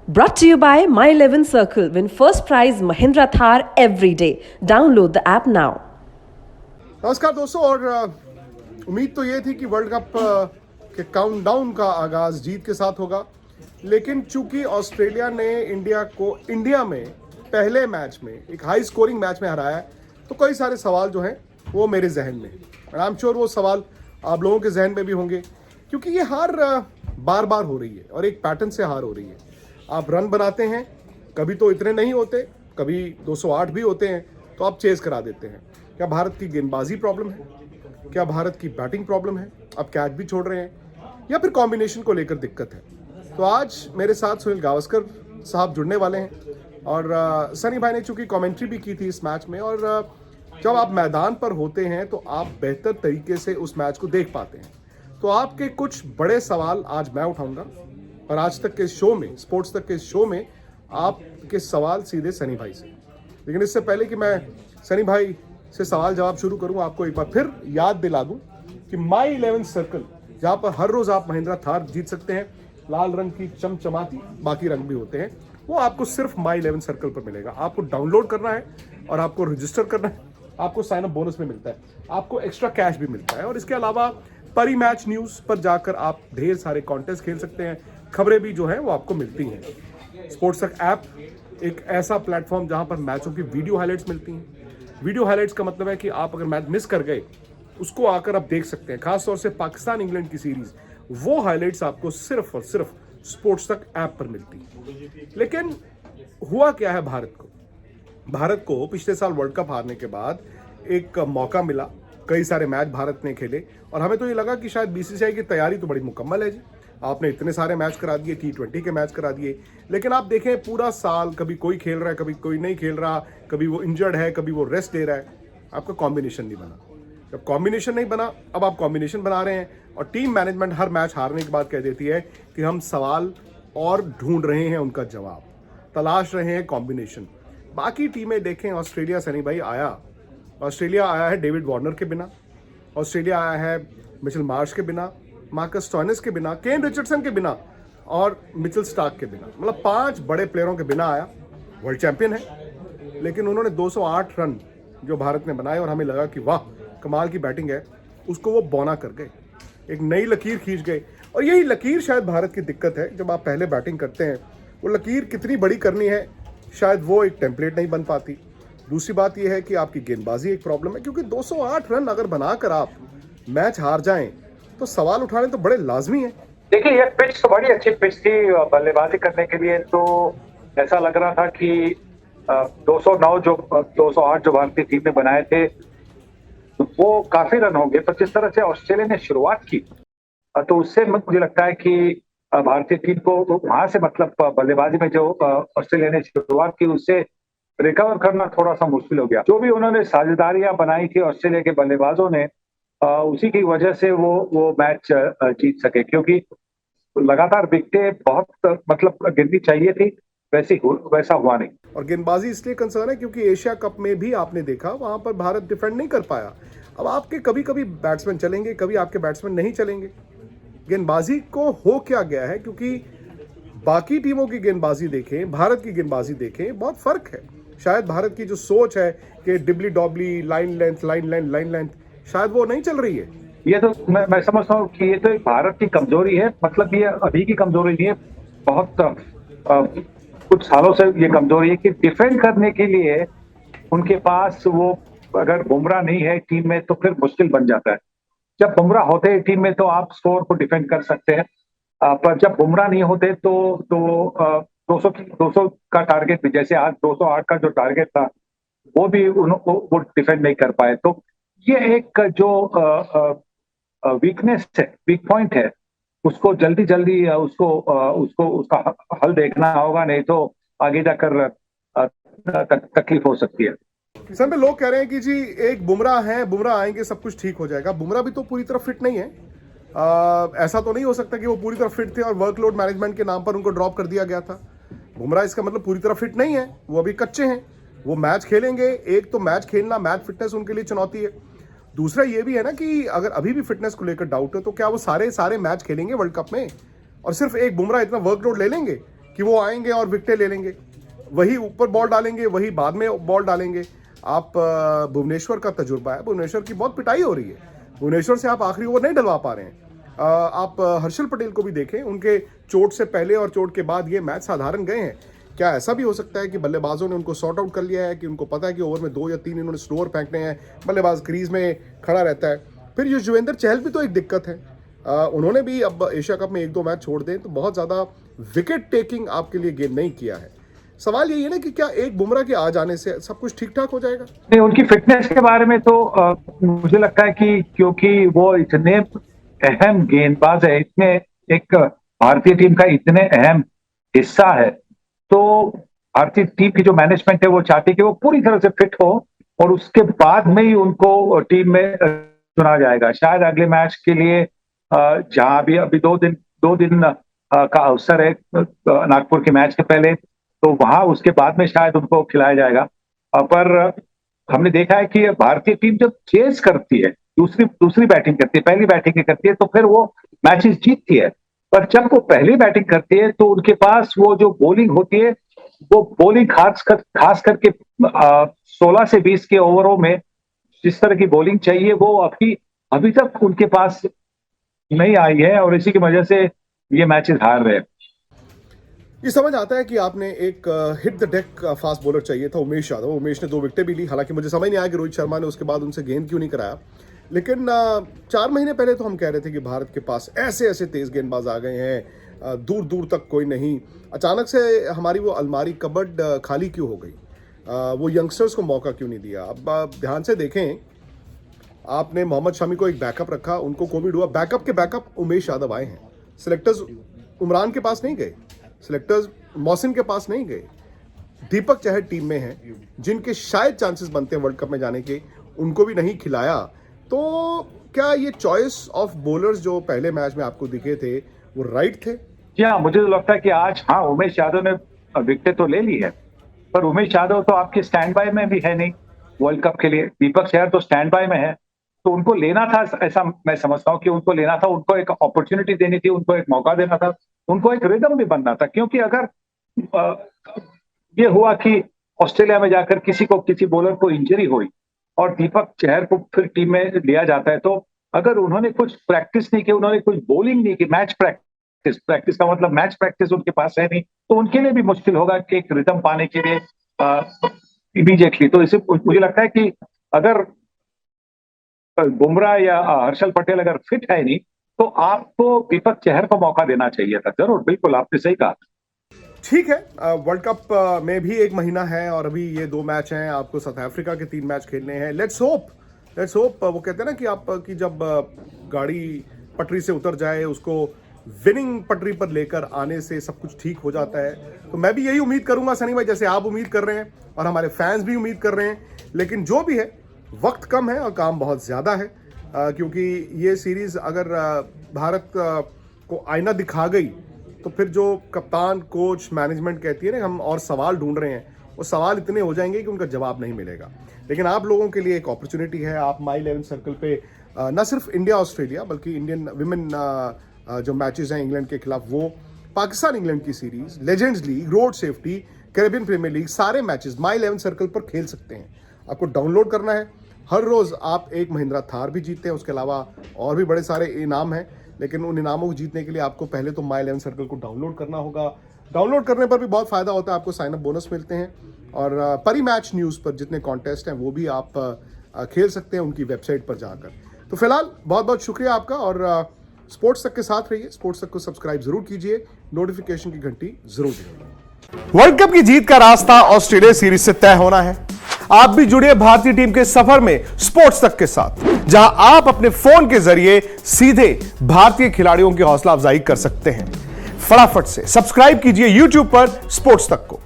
Brought to you by My 11 Circle. Win first prize Mahindra Thar every day. Download the app now. नमस्कार दोस्तों। और उम्मीद तो ये थी कि वर्ल्ड कप के काउंटडाउन का आगाज जीत के साथ होगा, लेकिन चूंकि ऑस्ट्रेलिया ने इंडिया को इंडिया में पहले मैच में एक हाई स्कोरिंग मैच में हराया है, तो कई सारे सवाल जो हैं वो मेरे जहन में, और आई एम श्योर वो सवाल आप लोगों के जहन में भी होंगे, क्योंकि ये हार बार बार हो रही है और एक पैटर्न से हार हो रही है। आप रन बनाते हैं, कभी तो इतने नहीं होते, कभी 208 भी होते हैं, तो आप चेस करा देते हैं। क्या भारत की गेंदबाजी प्रॉब्लम है? क्या भारत की बैटिंग प्रॉब्लम है? आप कैच भी छोड़ रहे हैं, या फिर कॉम्बिनेशन को लेकर दिक्कत है? तो आज मेरे साथ सुनील गावस्कर साहब जुड़ने वाले हैं, और सनी भाई ने चूंकि कमेंट्री भी की थी इस मैच में, और जब आप मैदान पर होते हैं तो आप बेहतर तरीके से उस मैच को देख पाते हैं। तो आपके कुछ बड़े सवाल आज मैं उठाऊंगा, और आज तक के शो में, स्पोर्ट्स तक के शो में, आपके सवाल सीधे सनी भाई से। लेकिन इससे पहले कि मैं सनी भाई से सवाल जवाब शुरू करूं, आपको एक बार फिर याद दिला दूं कि माई 11 सर्कल, जहां पर हर रोज आप महिंद्रा थार जीत सकते हैं, लाल रंग की चमचमाती, बाकी रंग भी होते हैं, वो आपको सिर्फ माई 11 सर्कल पर मिलेगा। आपको डाउनलोड करना है और आपको रजिस्टर करना है, आपको साइन अप बोनस में मिलता है, आपको एक्स्ट्रा कैश भी मिलता है, और इसके अलावा परी मैच न्यूज पर जाकर आप ढेर सारे कॉन्टेस्ट खेल सकते हैं, खबरें भी जो है वो आपको मिलती हैं। स्पोर्ट्स तक ऐप एक ऐसा प्लेटफॉर्म जहां पर मैचों की वीडियो हाइलाइट्स मिलती हैं। वीडियो हाइलाइट्स का मतलब है कि आप अगर मैच मिस कर गए, उसको आकर आप देख सकते हैं। खासतौर से पाकिस्तान इंग्लैंड की सीरीज, वो हाइलाइट्स आपको सिर्फ और सिर्फ स्पोर्ट्स तक ऐप पर मिलती है। लेकिन हुआ क्या है भारत को? भारत को पिछले साल वर्ल्ड कप हारने के बाद एक मौका मिला, कई सारे मैच भारत ने खेले, और हमें तो ये लगा कि शायद बीसीसीआई की तैयारी तो बड़ी मुकम्मल है जी, आपने इतने सारे मैच करा दिए, T20 के मैच करा दिए। लेकिन आप देखें पूरा साल कभी कोई खेल रहा है, कभी कोई नहीं खेल रहा, कभी वो इंजर्ड है, कभी वो रेस्ट ले रहा है, आपका कॉम्बिनेशन नहीं बना। जब कॉम्बिनेशन नहीं बना, अब आप कॉम्बिनेशन बना रहे हैं, और टीम मैनेजमेंट हर मैच हारने के बाद कह देती है कि हम सवाल और ढूंढ रहे हैं उनका जवाब, तलाश रहे हैं कॉम्बिनेशन। बाकी टीमें देखें, ऑस्ट्रेलिया सनी भाई आया, ऑस्ट्रेलिया आया है डेविड वार्नर के बिना, ऑस्ट्रेलिया आया है मिचेल मार्श के बिना, मार्कस स्टोइनिस के बिना, केन रिचर्डसन के बिना, और मिचेल स्टार्क के बिना। मतलब 5 बड़े प्लेयरों के बिना आया। वर्ल्ड चैंपियन है, लेकिन उन्होंने 208 रन जो भारत ने बनाए, और हमें लगा कि वाह कमाल की बैटिंग है, उसको वो बौना कर गए, एक नई लकीर खींच गए। और यही लकीर शायद भारत की दिक्कत है। जब आप पहले बैटिंग करते हैं, वो लकीर कितनी बड़ी करनी है, शायद वो एक टेम्पलेट नहीं बन पाती। दूसरी बात यह है कि आपकी गेंदबाजी एक प्रॉब्लम है, क्योंकि 208 रन अगर बनाकर आप मैच हार जाएं, तो सवाल उठाने तो बड़े लाजमी है। देखिए, ये पिच तो बड़ी अच्छी पिच थी बल्लेबाजी करने के लिए। तो ऐसा लग रहा था कि 208 जो भारतीय टीम ने बनाए थे वो काफी रन होंगे। तो जिस तरह से ऑस्ट्रेलिया ने शुरुआत की, तो उससे मुझे लगता है कि भारतीय टीम को वहां से, मतलब बल्लेबाजी में जो ऑस्ट्रेलिया ने शुरुआत की, उससे रिकवर करना थोड़ा सा मुश्किल हो गया। जो भी उन्होंने साझेदारियां बनाई थी ऑस्ट्रेलिया के बल्लेबाजों ने, उसी की वजह से वो मैच जीत सके, क्योंकि लगातार विकेटें बहुत, मतलब गिननी चाहिए थी, वैसा हुआ नहीं। और गेंदबाजी इसलिए कंसर्न है क्योंकि एशिया कप में भी आपने देखा, वहां पर भारत डिफेंड नहीं कर पाया। अब आपके कभी कभी बैट्समैन चलेंगे, कभी आपके बैट्समैन नहीं चलेंगे। गेंदबाजी को हो क्या गया है, क्योंकि बाकी टीमों की गेंदबाजी देखें, भारत की गेंदबाजी देखें, बहुत फर्क है। शायद भारत की जो सोच है कि डिबली डॉबली, लाइन लेंथ, शायद वो नहीं चल रही है। ये तो मैं समझता हूँ कि ये तो भारत की कमजोरी है। मतलब ये अभी की कमजोरी नहीं है, बहुत कुछ सालों से ये कमजोरी है कि डिफेंड करने के लिए उनके पास वो, अगर बुमराह नहीं है टीम में तो फिर मुश्किल बन जाता है। जब बुमराह होते हैं टीम में तो आप स्कोर को डिफेंड कर सकते हैं, पर जब बुमराह नहीं होते तो 200 का टारगेट भी, जैसे आज 208 का जो टारगेट था, वो भी वो डिफेंड नहीं कर पाए। तो ये एक जो वीकनेस है, वीक पॉइंट है, उसको जल्दी उसका हल देखना होगा, नहीं तो आगे जाकर तकलीफ हो सकती है। किसान पे लोग कह रहे हैं कि जी एक बुमराह है, बुमराह आएंगे सब कुछ ठीक हो जाएगा। बुमराह भी तो पूरी तरह फिट नहीं है। ऐसा तो नहीं हो सकता कि वो पूरी तरह फिट थे और वर्कलोड मैनेजमेंट के नाम पर उनको ड्रॉप कर दिया गया था। बुमराह इसका मतलब पूरी तरह फिट नहीं है, वो अभी कच्चे हैं, वो मैच खेलेंगे। एक तो मैच खेलना, मैच फिटनेस उनके लिए चुनौती है। दूसरा ये भी है ना कि अगर अभी भी फिटनेस को लेकर डाउट है, तो क्या वो सारे मैच खेलेंगे वर्ल्ड कप में, और सिर्फ एक बुमराह इतना वर्कलोड ले लेंगे? कि वो आएंगे और विकेटें ले लेंगे, वही ऊपर बॉल डालेंगे, वही बाद में बॉल डालेंगे। आप भुवनेश्वर का तजुर्बा है, भुवनेश्वर की बहुत पिटाई हो रही है, भुवनेश्वर से आप आखिरी ओवर नहीं डलवा पा रहे हैं। आप हर्षल पटेल को भी देखें, उनके चोट से पहले और चोट के बाद ये मैच साधारण गए हैं। क्या ऐसा भी हो सकता है कि बल्लेबाजों ने उनको सॉर्ट आउट कर लिया है कि उनको पता है कि ओवर में 2 या 3 इन्होंने स्लोअर फेंकने हैं, बल्लेबाज क्रीज में खड़ा रहता है। फिर युजवेंद्र चहल भी तो एक दिक्कत है, उन्होंने भी अब एशिया कप में 1-2 मैच छोड़ दें तो बहुत ज़्यादा विकेट टेकिंग आपके लिए गेंद नहीं किया है। सवाल यही है ना कि क्या एक बुमराह के आ जाने से सब कुछ ठीक ठाक हो जाएगा? नहीं, उनकी फिटनेस के बारे में तो मुझे लगता है कि क्योंकि वो इतने अहम गेंदबाज है, इतने एक भारतीय टीम का इतने अहम हिस्सा है, तो भारतीय टीम की जो मैनेजमेंट है वो चाहती है कि वो पूरी तरह से फिट हो और उसके बाद में ही उनको टीम में चुना जाएगा। शायद अगले मैच के लिए जहां भी अभी 2 दिन का अवसर है नागपुर के मैच के पहले, तो वहां उसके बाद में शायद उनको खिलाया जाएगा। पर हमने देखा है कि भारतीय टीम जब चेस करती है, दूसरी बैटिंग करती है, पहली बैटिंग करती है, तो फिर वो मैचेस जीतती है। पर जब वो पहली बैटिंग करती है तो उनके पास वो जो बॉलिंग होती है, वो बॉलिंग खास करके 16 से 20 के ओवरों में जिस तरह की बॉलिंग चाहिए वो अभी तक उनके पास नहीं आई है और इसी की वजह से ये मैचेस हार रहे हैं। ये समझ आता है कि आपने एक hit the deck fast bowler चाहिए था, उमेश यादव। उमेश ने 2 विकेटें भी ली, हालांकि मुझे समझ नहीं आया कि रोहित शर्मा ने उसके बाद उनसे गेंद क्यों नहीं कराया। लेकिन 4 महीने पहले तो हम कह रहे थे कि भारत के पास ऐसे ऐसे तेज गेंदबाज आ गए हैं, दूर दूर तक कोई नहीं। अचानक से हमारी वो अलमारी कबर्ड खाली क्यों हो गई? वो यंगस्टर्स को मौका क्यों नहीं दिया? अब आप ध्यान से देखें, आपने मोहम्मद शमी को एक बैकअप रखा, उनको कोविड हुआ, बैकअप के बैकअप उमेश यादव आए हैं। सिलेक्टर्स उमरान के पास नहीं गए, सिलेक्टर्स मोहसिन के पास नहीं गए, दीपक चहर टीम में हैं जिनके शायद चांसेस बनते हैं वर्ल्ड कप में जाने के, उनको भी नहीं खिलाया। तो क्या ये चॉइस ऑफ बॉलर्स जो पहले मैच में आपको दिखे थे वो राइट थे? जी हाँ, मुझे तो लगता है कि आज उमेश यादव ने विकेट तो ले ली है, पर उमेश यादव तो आपके स्टैंड बाय में भी है नहीं वर्ल्ड कप के लिए। दीपक चहर तो स्टैंड बाय में है, तो उनको लेना था, ऐसा मैं समझता हूँ कि उनको लेना था, उनको एक अपॉर्चुनिटी देनी थी, उनको एक मौका देना था, उनको एक रिदम भी बनना था। क्योंकि अगर ये हुआ कि ऑस्ट्रेलिया में जाकर किसी बॉलर को इंजरी हुई और दीपक चहर को फिर टीम में लिया जाता है, तो अगर उन्होंने कुछ प्रैक्टिस नहीं की, उन्होंने कुछ बॉलिंग नहीं की, मैच प्रैक्टिस का मतलब मैच प्रैक्टिस उनके पास है नहीं, तो उनके लिए भी मुश्किल होगा कि एक रिदम पाने के लिए इमीडिएटली। तो इसे मुझे लगता है कि अगर बुमराह या हर्षल पटेल अगर फिट है नहीं, तो आपको दीपक चहर को मौका देना चाहिए था। जरूर, बिल्कुल आपने सही कहा। ठीक है, वर्ल्ड कप में भी 1 महीना है और अभी ये 2 मैच हैं, आपको साउथ अफ्रीका के 3 मैच खेलने हैं। लेट्स होप वो कहते हैं ना कि आपकी जब गाड़ी पटरी से उतर जाए, उसको विनिंग पटरी पर लेकर आने से सब कुछ ठीक हो जाता है। तो मैं भी यही उम्मीद करूंगा सनी भाई, जैसे आप उम्मीद कर रहे हैं और हमारे फैंस भी उम्मीद कर रहे हैं। लेकिन जो भी है, वक्त कम है और काम बहुत ज़्यादा है, क्योंकि ये सीरीज़ अगर भारत को आईना दिखा गई तो फिर जो कप्तान, कोच, मैनेजमेंट कहती है ना हम और सवाल ढूंढ रहे हैं, वो सवाल इतने हो जाएंगे कि उनका जवाब नहीं मिलेगा। लेकिन आप लोगों के लिए एक अपॉर्चुनिटी है, आप माई 11 सर्कल पे न सिर्फ इंडिया ऑस्ट्रेलिया बल्कि इंडियन विमेन जो मैचेस हैं इंग्लैंड के खिलाफ, वो पाकिस्तान इंग्लैंड की series, legends league, road safety, Caribbean premier league, सारे मैचेस माई 11 सर्कल पर खेल सकते हैं। आपको डाउनलोड करना है, हर रोज़ आप एक महिंद्रा थार भी जीतते हैं, उसके अलावा और भी बड़े सारे इनाम हैं। लेकिन उन इनामों को जीतने के लिए आपको पहले तो माई 11 सर्कल को डाउनलोड करना होगा। डाउनलोड करने पर भी बहुत फ़ायदा होता है, आपको साइन अप बोनस मिलते हैं और परी मैच न्यूज़ पर जितने कॉन्टेस्ट हैं वो भी आप खेल सकते हैं उनकी वेबसाइट पर जाकर। तो फिलहाल बहुत बहुत शुक्रिया आपका और स्पोर्ट्स तक के साथ रहिए। स्पोर्ट्स तक को सब्सक्राइब जरूर कीजिए, नोटिफिकेशन की घंटी जरूर दबाइए। वर्ल्ड कप की जीत का रास्ता ऑस्ट्रेलिया सीरीज से तय होना है। आप भी जुड़िए भारतीय टीम के सफर में स्पोर्ट्स तक के साथ, जहां आप अपने फोन के जरिए सीधे भारतीय खिलाड़ियों की हौसला अफजाई कर सकते हैं। फटाफट से सब्सक्राइब कीजिए YouTube पर स्पोर्ट्स तक को।